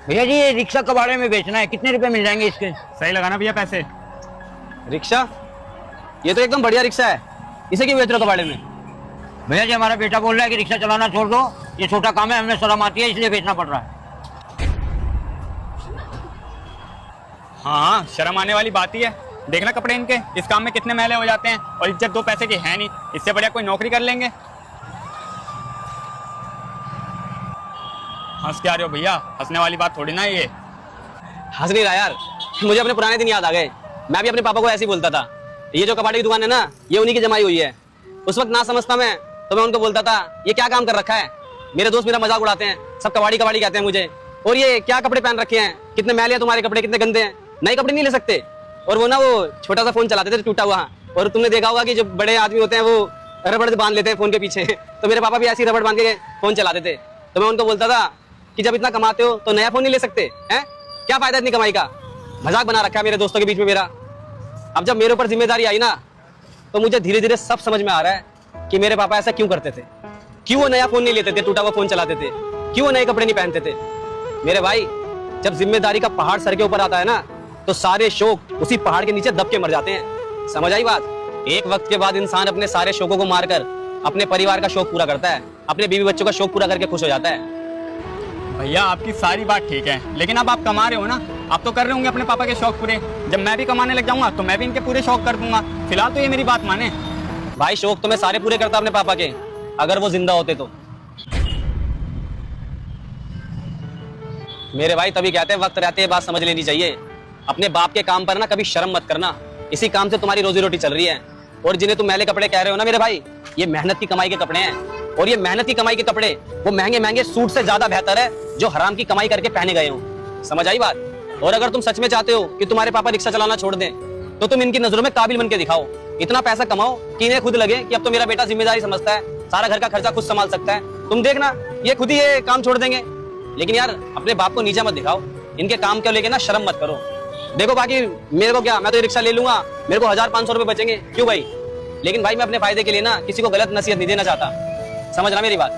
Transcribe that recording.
भैया जी ये रिक्शा कबाड़े में बेचना है, कितने रुपए मिल जाएंगे इसके? सही लगाना भैया पैसे। रिक्शा? ये तो एकदम बढ़िया रिक्शा है, इसे क्यों बेच रहे हो कबाड़े में? भैया जी हमारा बेटा बोल रहा है कि रिक्शा चलाना छोड़ दो, ये छोटा काम है, हमें शर्म आती है इसलिए बेचना पड़ रहा है। हाँ, शर्म आने वाली बात ही है। देखना कपड़े इनके इस काम में कितने मैले हो जाते हैं, और इज्जत दो पैसे की है नहीं। इससे बढ़िया कोई नौकरी कर लेंगे। हंस क्या रहे हो भैया? हंसने वाली बात थोड़ी ना है ये। हंस नहीं रहा यार, मुझे अपने पुराने दिन याद आ गए। मैं भी अपने पापा को ऐसे ही बोलता था, ये जो कबाड़े की दुकान है ना, ये उन्हीं की जमाई हुई है। उस वक्त ना समझता मैं, तो मैं उनको बोलता था ये क्या काम कर रखा है। मेरे दोस्त मेरा मजाक उड़ाते हैं, सब कबाड़ी कबाड़ी कहते हैं मुझे। और ये क्या कपड़े पहन रखे हैं, कितने मैले हैं तुम्हारे कपड़े, कितने गंदे हैं, नए कपड़े नहीं ले सकते। और वो ना वो छोटा सा फोन चलाते थे टूटा हुआ। और तुमने देखा होगा कि जो बड़े आदमी होते हैं वो रबड़ बांध लेते हैं फोन के पीछे। तो मेरे पापा भी ऐसी रबड़ बांध के फोन चलाते थे। तो मैं उनको बोलता था कि जब इतना कमाते हो तो नया फोन नहीं ले सकते हैं, क्या फायदा इतनी कमाई का। मजाक बना रखा है मेरे दोस्तों के बीच में मेरा। अब जब मेरे ऊपर जिम्मेदारी आई ना, तो मुझे धीरे धीरे सब समझ में आ रहा है कि मेरे पापा ऐसा क्यों करते थे, क्यों वो नया फोन नहीं लेते थे, टूटा हुआ फोन चलाते थे, क्यों वो नए कपड़े नहीं पहनते थे। मेरे भाई, जब जिम्मेदारी का पहाड़ सर के ऊपर आता है ना, तो सारे शौक उसी पहाड़ के नीचे दब के मर जाते हैं। समझ आई बात? एक वक्त के बाद इंसान अपने सारे शौकों को मारकर अपने परिवार का शौक पूरा करता है, अपने बीवी बच्चों का शौक पूरा करके खुश हो जाता है। भैया आपकी सारी बात ठीक है, लेकिन अब आप कमा रहे हो ना, आप तो कर रहे होंगे अपने पापा के शौक पूरे। जब मैं भी कमाने लग जाऊंगा तो मैं भी इनके पूरे शौक कर दूंगा। फिलहाल तो ये मेरी बात माने। भाई शौक तो मैं सारे पूरे करता अपने पापा के, अगर वो जिंदा होते तो। मेरे भाई तभी कहते हैं वक्त रहते ये बात समझ लेनी चाहिए। अपने बाप के काम पर ना कभी शर्म मत करना, इसी काम से तुम्हारी रोजी रोटी चल रही है। और जिन्हें तुम मैले कपड़े कह रहे हो ना मेरे भाई, ये मेहनत की कमाई के कपड़े हैं। और ये मेहनत की कमाई के कपड़े वो महंगे महंगे सूट से ज्यादा बेहतर है जो हराम की कमाई करके पहने गए हो। समझ आई बात? और अगर तुम सच में चाहते हो कि तुम्हारे पापा रिक्शा चलाना छोड़ दें, तो तुम इनकी नजरों में काबिल बन के दिखाओ। इतना पैसा कमाओ कि इन्हें खुद लगे कि अब तो मेरा बेटा जिम्मेदारी समझता है, सारा घर का खर्चा खुद संभाल सकता है। तुम देखना ये खुद ही ये काम छोड़ देंगे। लेकिन यार अपने बाप को नीचा मत दिखाओ, इनके काम को लेके ना शर्म मत करो। देखो बाकी मेरे को क्या, मैं तो ये रिक्शा ले लूंगा, मेरे को 1500 रुपए बचेंगे, क्यों भाई? लेकिन भाई मैं अपने फायदे के लिए ना किसी को गलत नसीहत नहीं देना चाहता। समझ रहा मेरी बात?